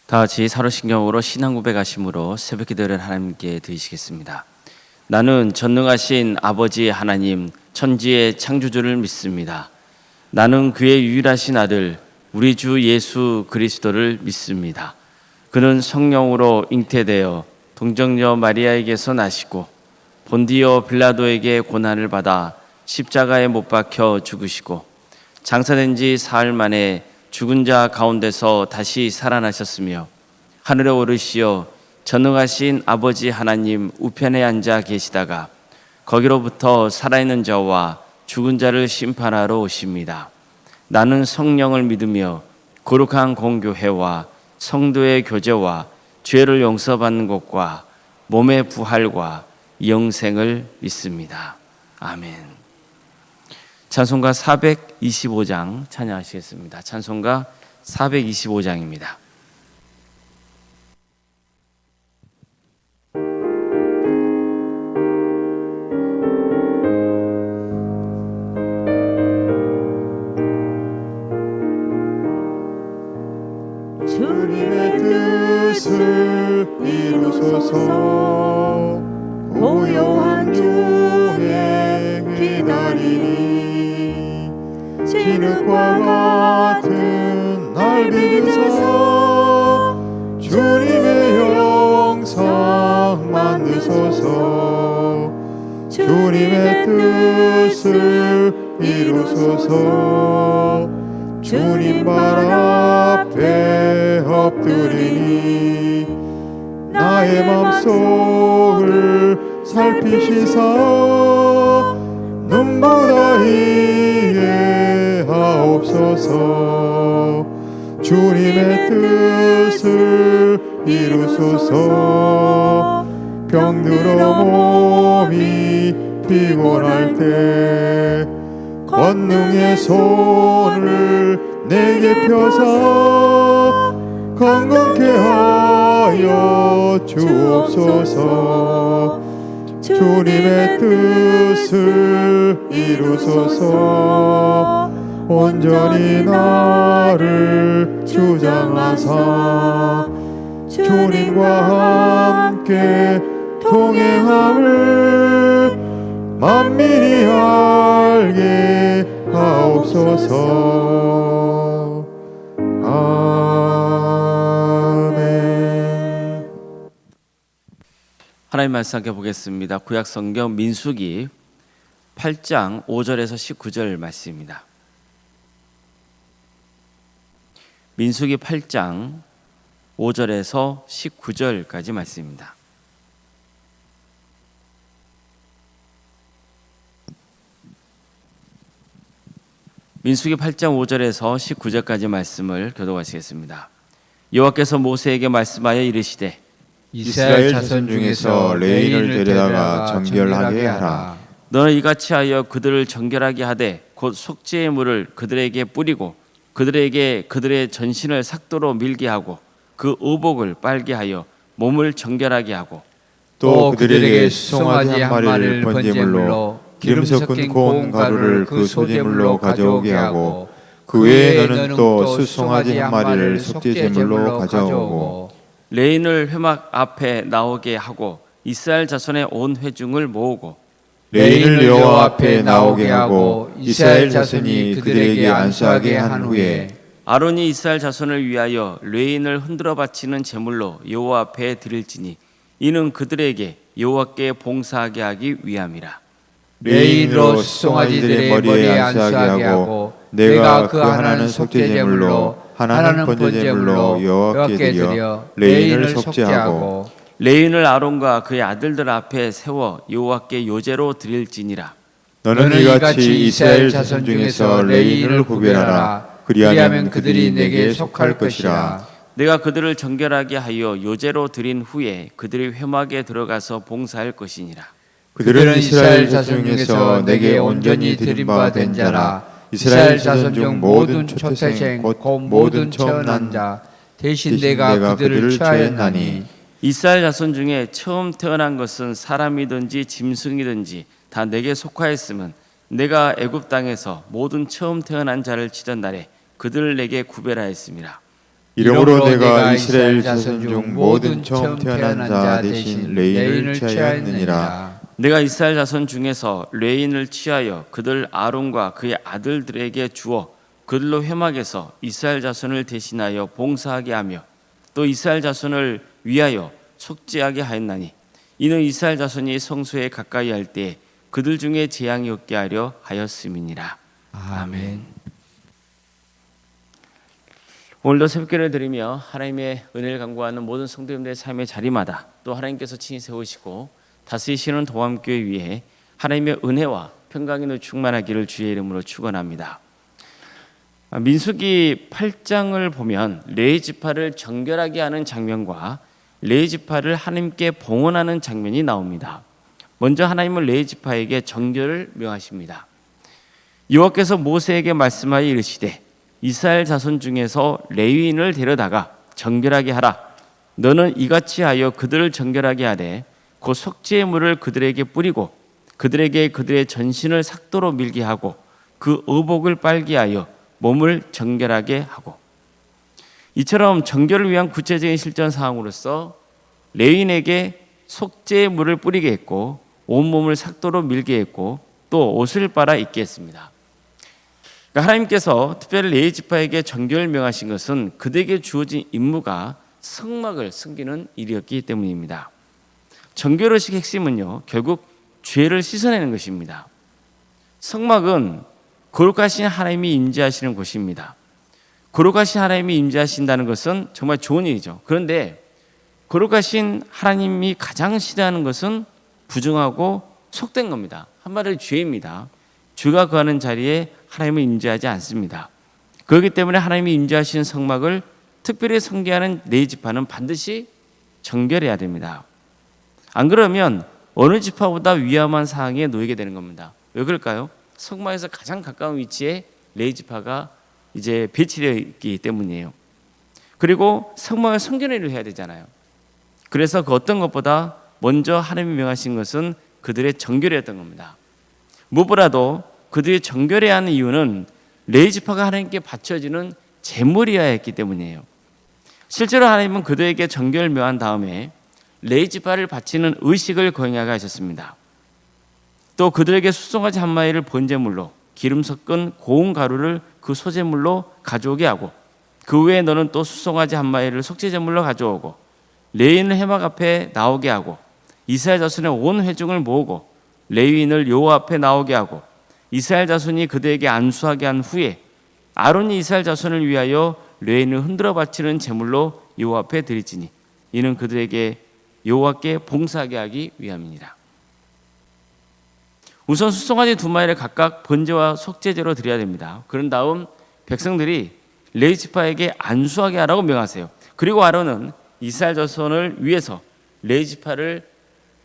다 같이 사로신경으로 신앙 고백하심으로 새벽 기도를 하나님께 드리시겠습니다. 나는 전능하신 아버지 하나님 천지의 창조주를 믿습니다. 나는 그의 유일하신 아들 우리 주 예수 그리스도를 믿습니다. 그는 성령으로 잉태되어 동정녀 마리아에게서 나시고 본디오 빌라도에게 고난을 받아 십자가에 못 박혀 죽으시고 장사된 지 사흘 만에 죽은 자 가운데서 다시 살아나셨으며 하늘에 오르시어 전능하신 아버지 하나님 우편에 앉아 계시다가 거기로부터 살아있는 자와 죽은 자를 심판하러 오십니다. 나는 성령을 믿으며 거룩한 공교회와 성도의 교제와 죄를 용서받는 것과 몸의 부활과 영생을 믿습니다. 아멘. 찬송가 425장 찬양하시겠습니다. 찬송가 425장입니다. 주님의 뜻을 이루소서. 고요한 중에 기다리니 진흙과 같은 날 믿으소서. 주님의 형상 만드소서. 주님의 뜻을 이루소서. 주님 발 앞에 엎드리니 나의 맘속을 살피시사 눈보다 이해하옵소서. 주님의 뜻을 이루소서. 병들어 몸이 피곤할 때 권능의 손을 내게 펴사 건강케 하여 주옵소서. 주님의 뜻을 이루소서. 온전히 나를 주장하사 주님과 함께 통행함을 만민이 알게 하옵소서. 아멘. 하나님 말씀 함께 보겠습니다. 구약 성경 민수기 8장 5절에서 19절 말씀입니다. 민수기 8장 5절에서 19절까지 말씀입니다. 민수기 8장 5절에서 19절까지 말씀을 교독하시겠습니다. 여호와께서 모세에게 말씀하여 이르시되 이스라엘 자손 중에서 레위인을 데려다가 정결하게 하라. 너는 이같이 하여 그들을 정결하게 하되 곧 속죄의 물을 그들에게 뿌리고 그들에게 그들의 전신을 삭도로 밀게 하고 그 의복을 빨게 하여 몸을 정결하게 하고 또 그들에게 수송아지 한 마리를 번제물로 기름 섞은 고운 가루를 그 소제물로 가져오게 하고 그 외에 너는 또 수송아지 한 마리를 속죄제물로 가져오고 레인을 회막 앞에 나오게 하고 이스라엘 자손의 온 회중을 모으고 레인을 여호와 앞에 나오게 하고 이스라엘 자손이 그들에게 안수하게 한 후에 아론이 이스라엘 자손을 위하여 레인을 흔들어 바치는 제물로 여호와 앞에 드릴지니 이는 그들에게 여호와께 봉사하게 하기 위함이라. 레인으로 수송아지들의 머리에 안수하게 하고 내가 그 하나는 속죄제물로 하나는 번제제물로 여호와께 드려 레인을 속죄하고 레인을 아론과 그의 아들들 앞에 세워 여호와께 요제로 드릴지니라. 너는 이같이 이스라엘 자손 중에서 레인을 구별하라. 그리하면 그들이 내게 속할 것이라. 내가 그들을 정결하게 하여 요제로 드린 후에 그들이 회막에 들어가서 봉사할 것이니라. 그들은 이스라엘 자손 중에서 내게 온전히 드림받은 자라. 이스라엘 자손 중 모든 초태생 곧 모든 처음 난 자 대신 내가 그들을 취하였나니 이스라엘 자손 중에 처음 태어난 것은 사람이든지 짐승이든지 다 내게 속하였으면 내가 애굽 땅에서 모든 처음 태어난 자를 치던 날에 그들을 내게 구별하였습니다. 이러므로 내가 이스라엘 자손 중 모든 처음 태어난 자 대신 레인을 취하였느니라. 내가 이스라엘 자손 중에서 레인을 취하여 그들 아론과 그의 아들들에게 주어 그들로 회막에서 이스라엘 자손을 대신하여 봉사하게 하며 또 이스라엘 자손을 위하여 속죄하게 하였나니 이는 이스라엘 자손이 성소에 가까이 할 때 그들 중에 재앙이 없게 하려 하였음이니라. 아멘. 오늘도 새벽기를 드리며 하나님의 은혜를 간구하는 모든 성도님들의 삶의 자리마다 또 하나님께서 친히 세우시고 다스리시는 도함교회 위에 하나님의 은혜와 평강이 충만하기를 주의 이름으로 축원합니다. 민수기 8장을 보면 레위 지파를 정결하게 하는 장면과 레위 지파를 하나님께 봉헌하는 장면이 나옵니다. 먼저 하나님은 레위 지파에게 정결을 명하십니다. 여호와께서 모세에게 말씀하여 이르시되 이스라엘 자손 중에서 레위인을 데려다가 정결하게 하라. 너는 이같이 하여 그들을 정결하게 하되 그 속죄의 물을 그들에게 뿌리고 그들에게 그들의 전신을 삭도로 밀게 하고 그 의복을 빨게 하여 몸을 정결하게 하고. 이처럼 정결을 위한 구체적인 실전 사항으로서 레위인에게 속죄의 물을 뿌리게 했고 온몸을 삭도로 밀게 했고 또 옷을 빨아 입게 했습니다. 그러니까 하나님께서 특별히 레위 지파에게 정결을 명하신 것은 그들에게 주어진 임무가 성막을 섬기는 일이었기 때문입니다. 정결의식의 핵심은요, 결국 죄를 씻어내는 것입니다. 성막은 거룩하신 하나님이 임재하시는 곳입니다. 거룩하신 하나님이 임재하신다는 것은 정말 좋은 일이죠. 그런데 거룩하신 하나님이 가장 싫어하는 것은 부정하고 속된 겁니다. 한마디로 죄입니다. 죄가 거하는 자리에 하나님은 임재하지 않습니다. 그렇기 때문에 하나님이 임재하시는 성막을 특별히 섬기하는 레위 지파는 반드시 정결해야 됩니다. 안 그러면 어느 지파보다 위험한 상황에 놓이게 되는 겁니다. 왜 그럴까요? 성막에서 가장 가까운 위치에 레위 지파가 이제 배치되어 있기 때문이에요. 그리고 성막을 섬기는 일을 해야 되잖아요. 그래서 그 어떤 것보다 먼저 하나님이 명하신 것은 그들의 정결이었던 겁니다. 무엇보다도 그들이 정결해야 하는 이유는 레위 지파가 하나님께 바쳐지는 제물이어야 했기 때문이에요. 실제로 하나님은 그들에게 정결을 명한 다음에 레위 지파를 바치는 의식을 거행하게 하셨습니다. 또 그들에게 수송아지 한 마리를 번제물로 기름 섞은 고운 가루를 그 소제물로 가져오게 하고 그 외에 너는 또 수송아지 한 마리를 속죄제물로 가져오고 레위인을 회막 앞에 나오게 하고 이스라엘 자손의 온 회중을 모으고 레위인을 여호와 앞에 나오게 하고 이스라엘 자손이 그들에게 안수하게 한 후에 아론이 이스라엘 자손을 위하여 레위인을 흔들어 바치는 제물로 여호와 앞에 드리지니 이는 그들에게 여호와께 봉사하게 하기 위함이니라. 우선 수송아지 두 마리를 각각 번제와 속죄제로 드려야 됩니다. 그런 다음 백성들이 레위 지파에게 안수하게 하라고 명하세요. 그리고 아론은 이스라엘 자손을 위해서 레위 지파를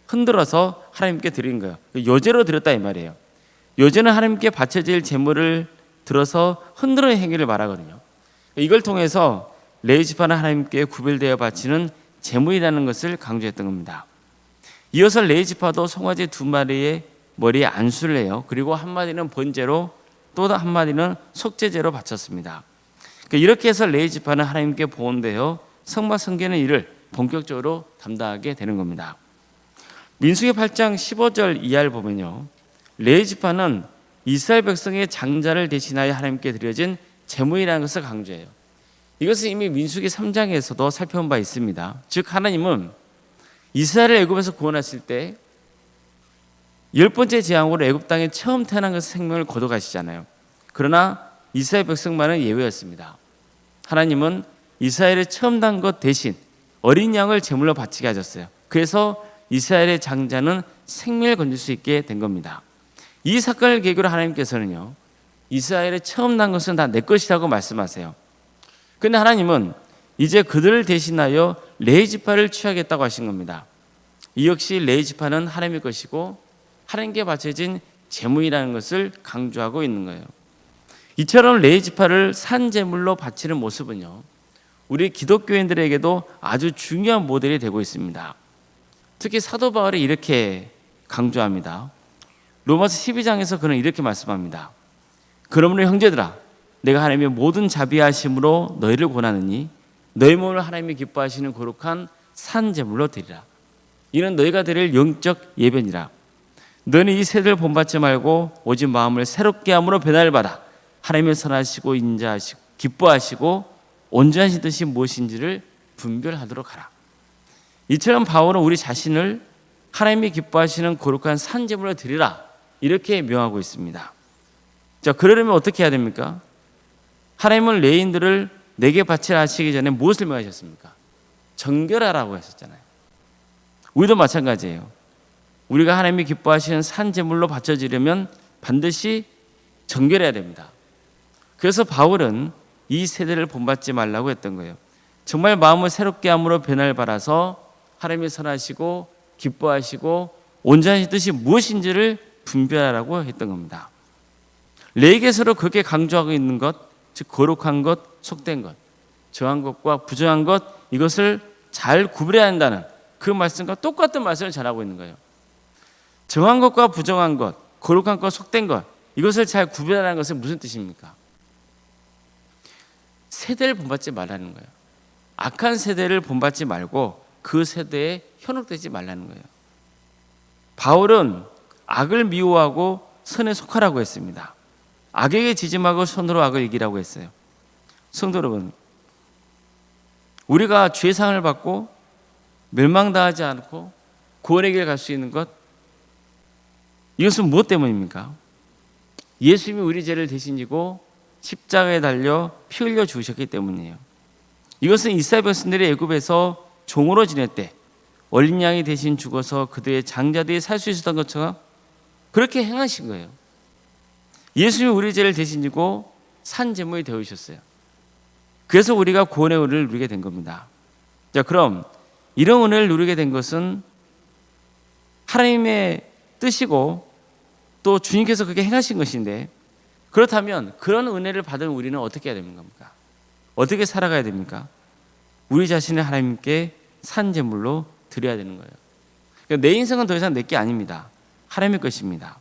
흔들어서 하나님께 드린 거예요. 여제로 드렸다 이 말이에요. 여제는 하나님께 바쳐질 제물을 들어서 흔드는 행위를 말하거든요. 이걸 통해서 레위 지파는 하나님께 구별되어 바치는 제물이라는 것을 강조했던 겁니다. 이어서 레위 지파도 송아지 두 마리의 머리에 안수를 해요. 그리고 한 마디는 번제로 또 한 마디는 속죄제로 바쳤습니다. 이렇게 해서 레위 지파는 하나님께 보온되어 성막 섬기는 일을 본격적으로 담당하게 되는 겁니다. 민수기 8장 15절 이하를 보면요, 레위 지파는 이스라엘 백성의 장자를 대신하여 하나님께 드려진 제물이라는 것을 강조해요. 이것은 이미 민수기 3장에서도 살펴본 바 있습니다. 즉 하나님은 이스라엘을 애굽에서 구원하실 때 10번째 재앙으로 애굽 땅에 처음 태어난 것의 생명을 거둬가시잖아요. 그러나 이스라엘 백성만은 예외였습니다. 하나님은 이스라엘의 처음 난 것 대신 어린 양을 제물로 바치게 하셨어요. 그래서 이스라엘의 장자는 생명을 건질 수 있게 된 겁니다. 이 사건을 계기로 하나님께서는요, 이스라엘의 처음 난 것은 다 내 것이라고 말씀하세요. 그런데 하나님은 이제 그들을 대신하여 레위 지파를 취하겠다고 하신 겁니다. 이 역시 레위 지파는 하나님의 것이고 하나님께 바쳐진 제물이라는 것을 강조하고 있는 거예요. 이처럼 레위 지파를 산 제물로 바치는 모습은요, 우리 기독교인들에게도 아주 중요한 모델이 되고 있습니다. 특히 사도 바울이 이렇게 강조합니다. 로마서 12장에서 그는 이렇게 말씀합니다. 그러므로 형제들아, 내가 하나님의 모든 자비하심으로 너희를 권하느니 너희 몸을 하나님이 기뻐하시는 거룩한 산 제물로 드리라. 이는 너희가 드릴 영적 예배니라. 너는 이 세대를 본받지 말고 오직 마음을 새롭게 함으로 변화를 받아 하나님의 선하시고 인자하시고 기뻐하시고 온전하신 뜻이 무엇인지를 분별하도록 하라. 이처럼 바울은 우리 자신을 하나님이 기뻐하시는 거룩한 산 제물로 드리라 이렇게 명하고 있습니다. 자, 그러려면 어떻게 해야 됩니까? 하나님은 레인들을 내게 바치라 하시기 전에 무엇을 명하셨습니까? 정결하라고 하셨잖아요. 우리도 마찬가지예요. 우리가 하나님이 기뻐하시는 산 제물로 바쳐지려면 반드시 정결해야 됩니다. 그래서 바울은 이 세대를 본받지 말라고 했던 거예요. 정말 마음을 새롭게 함으로 변화를 받아서 하나님이 선하시고 기뻐하시고 온전하신 뜻이 무엇인지를 분별하라고 했던 겁니다. 레위기에서도 그렇게 강조하고 있는 것, 즉 거룩한 것, 속된 것, 정한 것과 부정한 것, 이것을 잘 구별해야 한다는 그 말씀과 똑같은 말씀을 전하고 있는 거예요. 정한 것과 부정한 것, 거룩한 것, 속된 것, 이것을 잘 구별하는 것은 무슨 뜻입니까? 세대를 본받지 말라는 거예요. 악한 세대를 본받지 말고 그 세대에 현혹되지 말라는 거예요. 바울은 악을 미워하고 선에 속하라고 했습니다. 악에게 지짐하고 선으로 악을 이기라고 했어요. 성도 여러분, 우리가 죄상을 받고 멸망당하지 않고 구원의 길 갈 수 있는 것, 이것은 무엇 때문입니까? 예수님이 우리 죄를 대신 지고 십자가에 달려 피 흘려 주셨기 때문이에요. 이것은 이스라엘 백성들이 애굽에서 종으로 지낼 때 어린 양이 대신 죽어서 그들의 장자들이 살 수 있었던 것처럼 그렇게 행하신 거예요. 예수님이 우리 죄를 대신 지고 산 제물이 되어주셨어요. 그래서 우리가 구원의 은혜를 누리게 된 겁니다. 자, 그럼 이런 은혜를 누리게 된 것은 하나님의 뜻이고 또 주님께서 그렇게 행하신 것인데, 그렇다면 그런 은혜를 받은 우리는 어떻게 해야 되는 겁니까? 어떻게 살아가야 됩니까? 우리 자신을 하나님께 산 제물로 드려야 되는 거예요. 그러니까 내 인생은 더 이상 내 게 아닙니다. 하나님의 것입니다.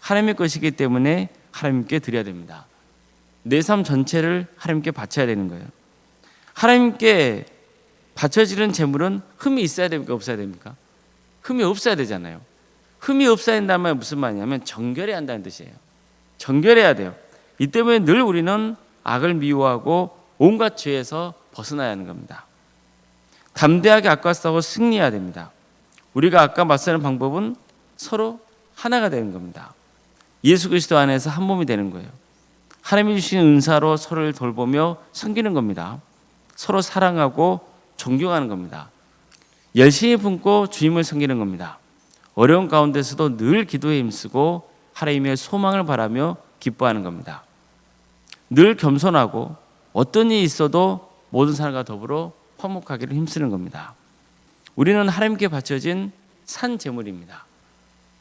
하나님의 것이기 때문에 하나님께 드려야 됩니다. 내 삶 전체를 하나님께 바쳐야 되는 거예요. 하나님께 바쳐지는 제물은 흠이 있어야 됩니까? 없어야 됩니까? 흠이 없어야 되잖아요. 흠이 없어야 된다는 말은 무슨 말이냐면 정결해야 한다는 뜻이에요. 정결해야 돼요. 이 때문에 늘 우리는 악을 미워하고 온갖 죄에서 벗어나야 하는 겁니다. 담대하게 악과 싸워 승리해야 됩니다. 우리가 악과 맞서는 방법은 서로 하나가 되는 겁니다. 예수 그리스도 안에서 한 몸이 되는 거예요. 하나님이 주신 은사로 서로를 돌보며 섬기는 겁니다. 서로 사랑하고 존경하는 겁니다. 열심히 품고 주님을 섬기는 겁니다. 어려운 가운데서도 늘 기도에 힘쓰고 하나님의 소망을 바라며 기뻐하는 겁니다. 늘 겸손하고 어떤 일이 있어도 모든 사람과 더불어 화목하기를 힘쓰는 겁니다. 우리는 하나님께 바쳐진 산 제물입니다.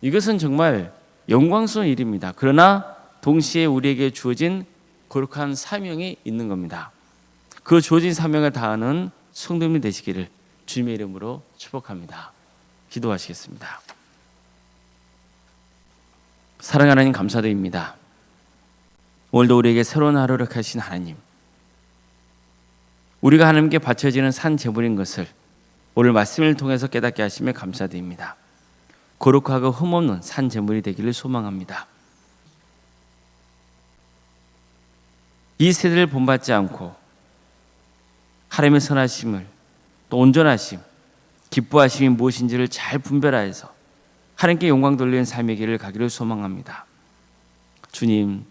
이것은 정말 영광스러운 일입니다. 그러나 동시에 우리에게 주어진 거룩한 사명이 있는 겁니다. 그 주어진 사명을 다하는 성도님이 되시기를 주님의 이름으로 축복합니다. 기도하시겠습니다. 사랑하는 하나님, 감사드립니다. 오늘도 우리에게 새로운 하루를 하신 하나님, 우리가 하나님께 바쳐지는 산 제물인 것을 오늘 말씀을 통해서 깨닫게 하시며 감사드립니다. 거룩하고 흠없는 산 제물이 되기를 소망합니다. 이 세대를 본받지 않고 하나님의 선하심을, 또 온전하심, 기뻐하심이 무엇인지를 잘 분별하여서 하나님께 영광 돌리는 삶의 길을 가기를 소망합니다. 주님,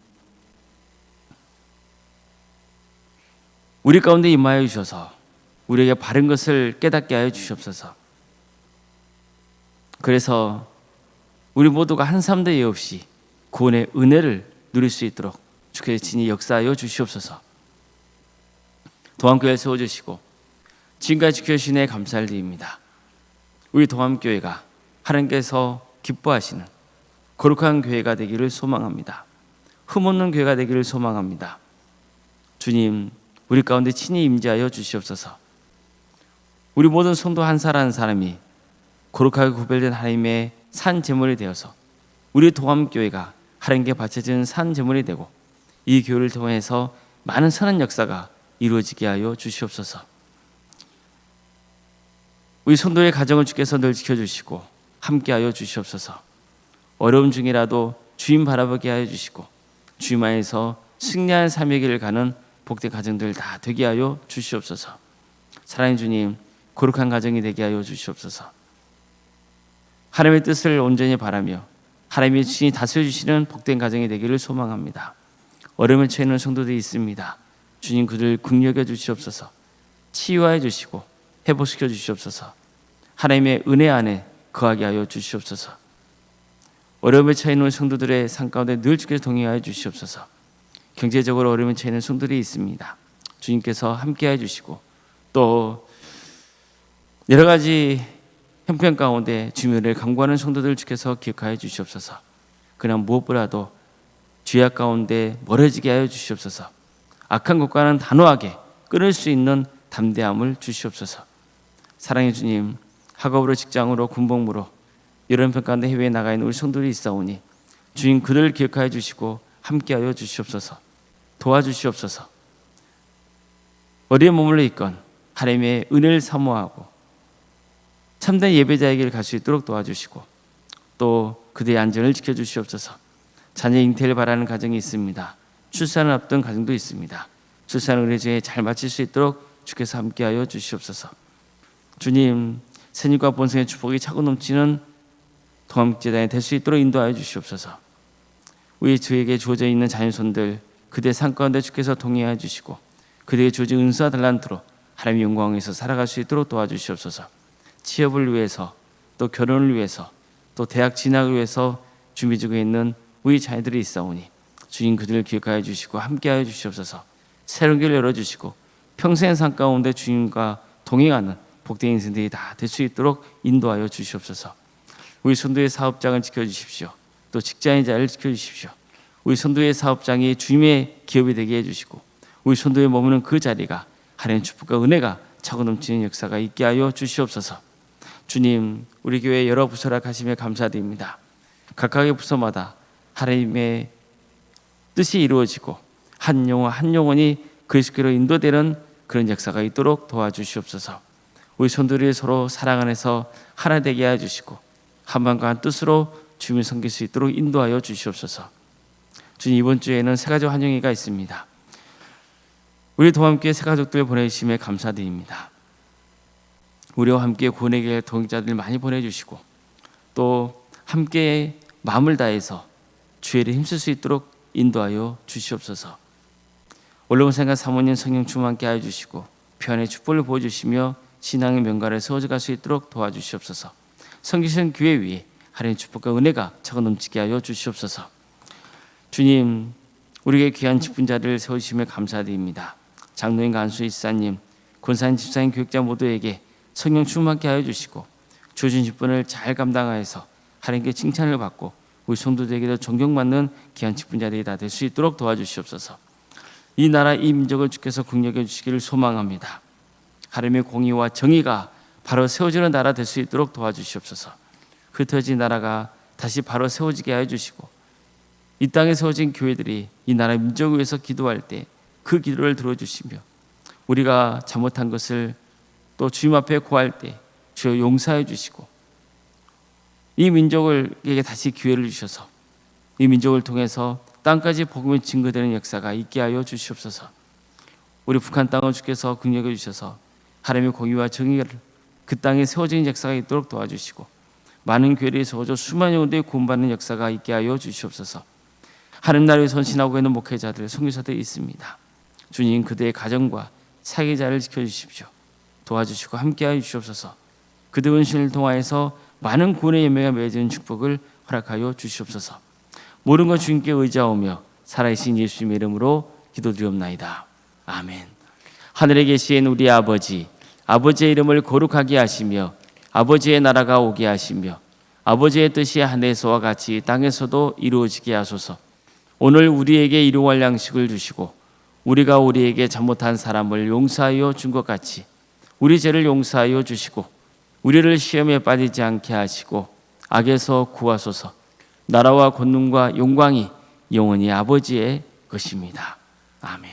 우리 가운데 임하여 주셔서 우리에게 바른 것을 깨닫게 하여 주시옵소서. 그래서 우리 모두가 한 사람도 예 없이 구원의 은혜를 누릴 수 있도록 주께서 친히 역사하여 주시옵소서. 동암교회 세워주시고 지금까지 지켜주신 애 감사를 드립니다. 우리 동암교회가 하나님께서 기뻐하시는 거룩한 교회가 되기를 소망합니다. 흠없는 교회가 되기를 소망합니다. 주님, 우리 가운데 친히 임재하여 주시옵소서. 우리 모든 성도 한 사람 한 사람이 거룩하게 구별된 하나님의 산 제물이 되어서 우리 동암교회가 하나님께 바쳐지는 산 제물이 되고 이 교회를 통해서 많은 선한 역사가 이루어지게 하여 주시옵소서. 우리 성도의 가정을 주께서 늘 지켜주시고 함께하여 주시옵소서. 어려움 중이라도 주님 바라보게 하여 주시고 주님 안에서 승리한 삶의 길을 가는 복된 가정들 다 되게 하여 주시옵소서. 사랑하는 주님, 거룩한 가정이 되게 하여 주시옵소서. 하나님의 뜻을 온전히 바라며 하나님의 친히 다스려 주시는 복된 가정이 되기를 소망합니다. 어려움에 처해 있는 성도들이 있습니다. 주님 그들 긍휼히 주시옵소서. 치유하여 주시고 회복시켜 주시옵소서. 하나님의 은혜 안에 거하게 하여 주시옵소서. 어려움에 처해 있는 성도들의 삶 가운데 늘 주께서 동행하여 주시옵소서. 경제적으로 어려움에 처해 있는 성도들이 있습니다. 주님께서 함께하여 주시고 또 여러 가지 형편 가운데 주님의 은혜를 간구하는 성도들 주께서 기억하여 주시옵소서. 그러나 무엇보다도 죄악 가운데 멀어지게 하여 주시옵소서. 악한 것과는 단호하게 끊을 수 있는 담대함을 주시옵소서. 사랑의 주님, 학업으로 직장으로 군복무로 여러 형편 가운데 해외에 나가 있는 우리 성도들이 있사오니 주님 그들을 기억하여 주시고 함께하여 주시옵소서. 도와주시옵소서. 어디에 머물러 있건 하나님의 은혜를 사모하고 참된 예배자에게 갈 수 있도록 도와주시고 또 그들의 안전을 지켜주시옵소서. 자녀 잉태를 바라는 가정이 있습니다. 출산을 앞둔 가정도 있습니다. 출산을 의뢰주에 잘 마칠 수 있도록 주께서 함께하여 주시옵소서. 주님, 생육과 본성의 축복이 차고 넘치는 동암제단이 될 수 있도록 인도하여 주시옵소서. 우리 주에게 주어져 있는 자녀손들 그들의 삶 가운데 주께서 동행하여 주시고 그들에게 주어진 은사와 달란트로 하나님의 영광에서 살아갈 수 있도록 도와주시옵소서. 취업을 위해서 또 결혼을 위해서 또 대학 진학을 위해서 준비 중에 있는 우리 자녀들이 있사오니 주님 그들을 기억하여 주시고 함께하여 주시옵소서. 새로운 길을 열어주시고 평생의 삶 가운데 주님과 동행하는 복된 인생들이 다 될 수 있도록 인도하여 주시옵소서. 우리 선도의 사업장을 지켜주십시오. 또 직장의 자리를 지켜주십시오. 우리 선도의 사업장이 주님의 기업이 되게 해주시고 우리 선도에 머무는 그 자리가 하나님의 축복과 은혜가 차고 넘치는 역사가 있게 하여 주시옵소서. 주님, 우리 교회 여러 부서라 가심에 감사드립니다. 각각의 부서마다 하나님의 뜻이 이루어지고 한 영혼 한 영혼이 그리스도로 인도되는 그런 역사가 있도록 도와주시옵소서. 우리 성도들이 서로 사랑 안에서 하나 되게 하여 주시고 한 마음과 한 뜻으로 주님을 섬길 수 있도록 인도하여 주시옵소서. 주님, 이번 주에는 새가족 환영회가 있습니다. 우리 동함교회 새가족들 보내주심에 감사드립니다. 우리와 함께 구원의 길 동행자들 많이 보내주시고 또 함께 마음을 다해서 주의 일에 힘쓸 수 있도록 인도하여 주시옵소서. 올라온생각 사모님 성령 충만케 하여 주시고 편의 축복을 보여주시며 신앙의 명가를 세워져 갈 수 있도록 도와주시옵소서. 섬기시는 교회 위에 하나님의 축복과 은혜가 차고 넘치게 하여 주시옵소서. 주님, 우리에게 귀한 직분자를 세우시며 감사드립니다. 장로인 간수 이사님, 권사님, 집사님, 교육자 모두에게 성령 충만케 하여 주시고 주어진 직분을 잘 감당하여서 하나님께 칭찬을 받고 우리 성도들에게도 존경받는 귀한 직분자들이 다 될 수 있도록 도와주시옵소서. 이 나라 이 민족을 주께서 긍휼히 주시기를 소망합니다. 하나님의 공의와 정의가 바로 세워지는 나라 될 수 있도록 도와주시옵소서. 흩어진 나라가 다시 바로 세워지게 하여 주시고 이 땅에 세워진 교회들이 이 나라 민족을 위해서 기도할 때 그 기도를 들어주시며 우리가 잘못한 것을 또 주님 앞에 구할 때 주여 용서해 주시고 이 민족에게 다시 기회를 주셔서 이 민족을 통해서 땅까지 복음이 증거되는 역사가 있게 하여 주시옵소서. 우리 북한 땅을 주께서 긍휼히 주셔서 하나님의 공의와 정의를 그 땅에 세워지는 역사가 있도록 도와주시고 많은 교회들이 세워져 수많은 영혼들이 구원받는 역사가 있게 하여 주시옵소서. 하나님 나라에 선신하고 있는 목회자들, 선교사들이 있습니다. 주님, 그들의 가정과 사계자를 지켜주십시오. 도와주시고 함께하여 주시옵소서. 그들 은신을 통하여서 많은 구원의 열매가 맺어지는 축복을 허락하여 주시옵소서. 모든 것 주님께 의지하오며 살아계신 예수님의 이름으로 기도드리옵나이다. 아멘. 하늘에 계신 우리 아버지, 아버지의 이름을 거룩하게 하시며 아버지의 나라가 오게 하시며 아버지의 뜻이 하늘에서와 같이 땅에서도 이루어지게 하소서. 오늘 우리에게 일용할 양식을 주시고 우리가 우리에게 잘못한 사람을 용서하여 준 것 같이 우리 죄를 용서하여 주시고 우리를 시험에 빠지지 않게 하시고 악에서 구하소서. 나라와 권능과 영광이 영원히 아버지의 것입니다. 아멘.